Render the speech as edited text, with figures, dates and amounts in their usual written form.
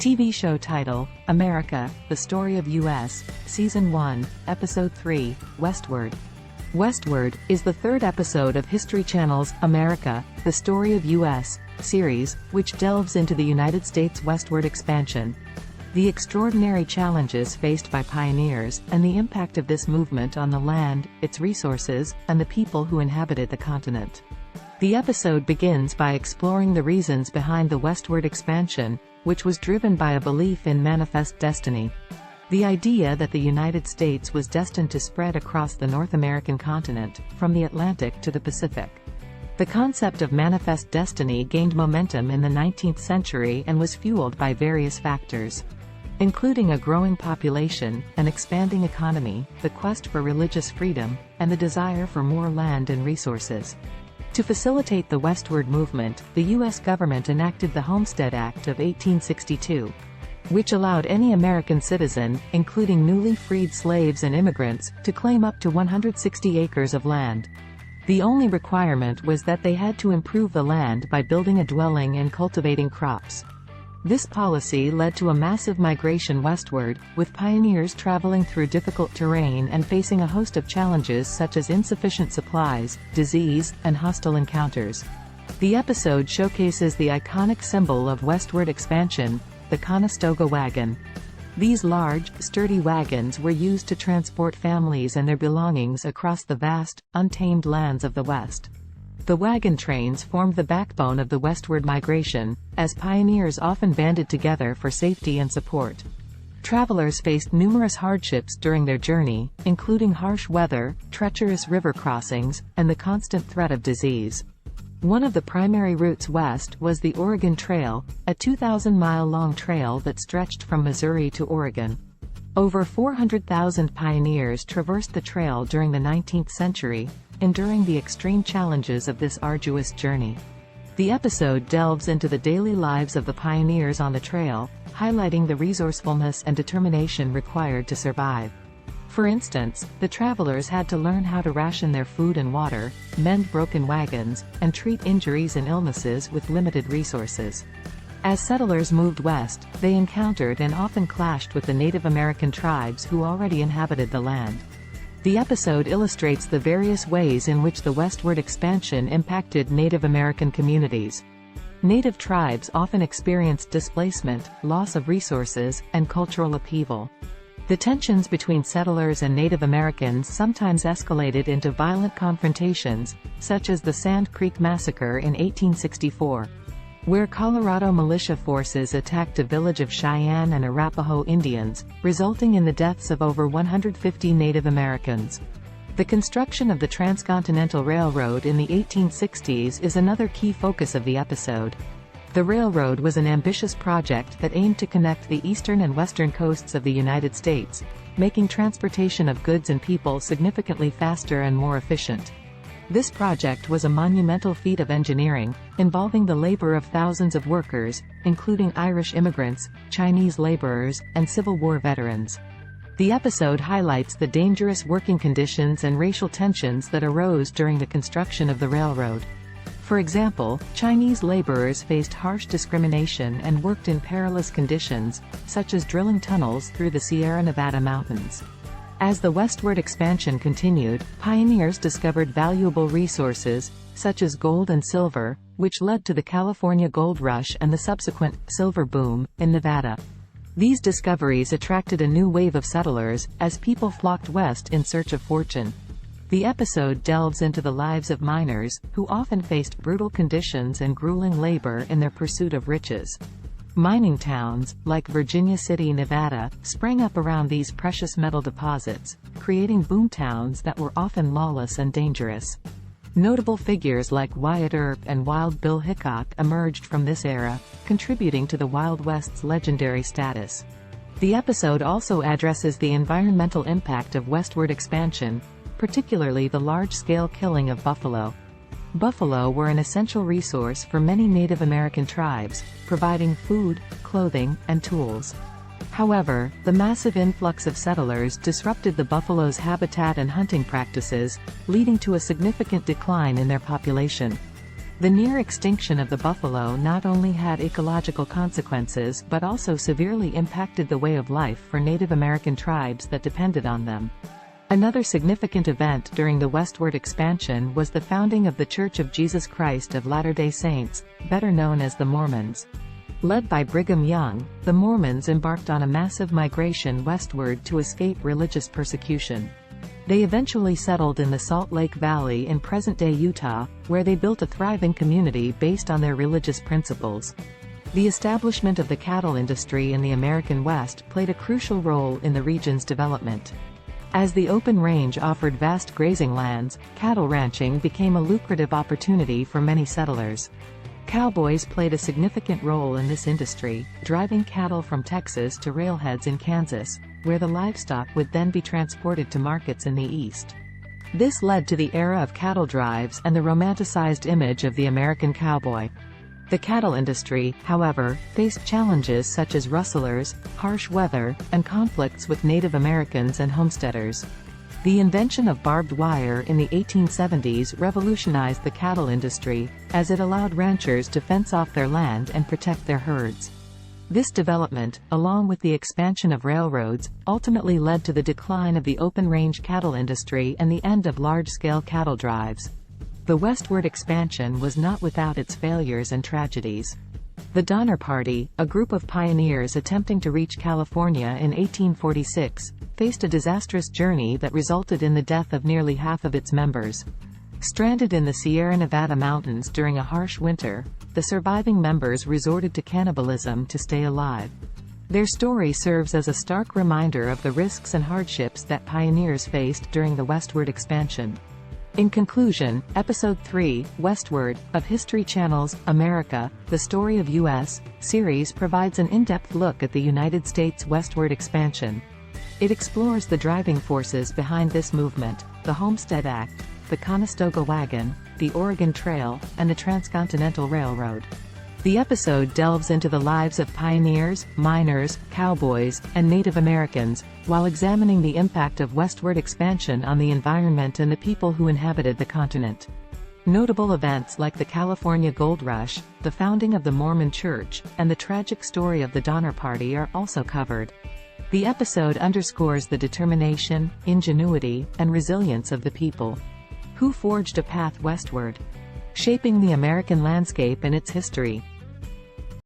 TV show title, America, The Story of U.S., Season 1, Episode 3, Westward. Westward is the third episode of History Channel's America, The Story of U.S. series, which delves into the United States westward expansion, the extraordinary challenges faced by pioneers, and the impact of this movement on the land, its resources, and the people who inhabited the continent. The episode begins by exploring the reasons behind the westward expansion, which was driven by a belief in manifest destiny. The idea that the United States was destined to spread across the North American continent, from the Atlantic to the Pacific. The concept of manifest destiny gained momentum in the 19th century and was fueled by various factors, including a growing population, an expanding economy, the quest for religious freedom, and the desire for more land and resources. To facilitate the westward movement, the U.S. government enacted the Homestead Act of 1862, which allowed any American citizen, including newly freed slaves and immigrants, to claim up to 160 acres of land. The only requirement was that they had to improve the land by building a dwelling and cultivating crops. This policy led to a massive migration westward, with pioneers traveling through difficult terrain and facing a host of challenges such as insufficient supplies, disease, and hostile encounters. The episode showcases the iconic symbol of westward expansion, the Conestoga wagon. These large, sturdy wagons were used to transport families and their belongings across the vast, untamed lands of the West. The wagon trains formed the backbone of the westward migration, as pioneers often banded together for safety and support. Travelers faced numerous hardships during their journey, including harsh weather, treacherous river crossings, and the constant threat of disease. One of the primary routes west was the Oregon Trail, a 2,000-mile-long trail that stretched from Missouri to Oregon. Over 400,000 pioneers traversed the trail during the 19th century, enduring the extreme challenges of this arduous journey. The episode delves into the daily lives of the pioneers on the trail, highlighting the resourcefulness and determination required to survive. For instance, the travelers had to learn how to ration their food and water, mend broken wagons, and treat injuries and illnesses with limited resources. As settlers moved west, they encountered and often clashed with the Native American tribes who already inhabited the land. The episode illustrates the various ways in which the westward expansion impacted Native American communities. Native tribes often experienced displacement, loss of resources, and cultural upheaval. The tensions between settlers and Native Americans sometimes escalated into violent confrontations, such as the Sand Creek Massacre in 1864, where Colorado militia forces attacked a village of Cheyenne and Arapaho Indians, resulting in the deaths of over 150 Native Americans. The construction of the Transcontinental Railroad in the 1860s is another key focus of the episode. The railroad was an ambitious project that aimed to connect the eastern and western coasts of the United States, making transportation of goods and people significantly faster and more efficient. This project was a monumental feat of engineering, involving the labor of thousands of workers, including Irish immigrants, Chinese laborers, and Civil War veterans. The episode highlights the dangerous working conditions and racial tensions that arose during the construction of the railroad. For example, Chinese laborers faced harsh discrimination and worked in perilous conditions, such as drilling tunnels through the Sierra Nevada mountains. As the westward expansion continued, pioneers discovered valuable resources, such as gold and silver, which led to the California Gold Rush and the subsequent silver boom in Nevada. These discoveries attracted a new wave of settlers, as people flocked west in search of fortune. The episode delves into the lives of miners, who often faced brutal conditions and grueling labor in their pursuit of riches. Mining towns, like Virginia City, Nevada, sprang up around these precious metal deposits, creating boom towns that were often lawless and dangerous. Notable figures like Wyatt Earp and Wild Bill Hickok emerged from this era, contributing to the Wild West's legendary status. The episode also addresses the environmental impact of westward expansion, particularly the large-scale killing of buffalo. Buffalo were an essential resource for many Native American tribes, providing food, clothing, and tools. However, the massive influx of settlers disrupted the buffalo's habitat and hunting practices, leading to a significant decline in their population. The near extinction of the buffalo not only had ecological consequences but also severely impacted the way of life for Native American tribes that depended on them. Another significant event during the westward expansion was the founding of the Church of Jesus Christ of Latter-day Saints, better known as the Mormons. Led by Brigham Young, the Mormons embarked on a massive migration westward to escape religious persecution. They eventually settled in the Salt Lake Valley in present-day Utah, where they built a thriving community based on their religious principles. The establishment of the cattle industry in the American West played a crucial role in the region's development. As the open range offered vast grazing lands, cattle ranching became a lucrative opportunity for many settlers. Cowboys played a significant role in this industry, driving cattle from Texas to railheads in Kansas, where the livestock would then be transported to markets in the East. This led to the era of cattle drives and the romanticized image of the American cowboy. The cattle industry, however, faced challenges such as rustlers, harsh weather, and conflicts with Native Americans and homesteaders. The invention of barbed wire in the 1870s revolutionized the cattle industry, as it allowed ranchers to fence off their land and protect their herds. This development, along with the expansion of railroads, ultimately led to the decline of the open-range cattle industry and the end of large-scale cattle drives. The westward expansion was not without its failures and tragedies. The Donner Party, a group of pioneers attempting to reach California in 1846, faced a disastrous journey that resulted in the death of nearly half of its members. Stranded in the Sierra Nevada mountains during a harsh winter, the surviving members resorted to cannibalism to stay alive. Their story serves as a stark reminder of the risks and hardships that pioneers faced during the westward expansion. In conclusion, Episode 3, Westward, of History Channel's America, the Story of U.S. series provides an in-depth look at the United States westward expansion. It explores the driving forces behind this movement: the Homestead Act, the Conestoga Wagon, the Oregon Trail, and the Transcontinental Railroad. The episode delves into the lives of pioneers, miners, cowboys, and Native Americans, while examining the impact of westward expansion on the environment and the people who inhabited the continent. Notable events like the California Gold Rush, the founding of the Mormon Church, and the tragic story of the Donner Party are also covered. The episode underscores the determination, ingenuity, and resilience of the people who forged a path westward, shaping the American landscape and its history.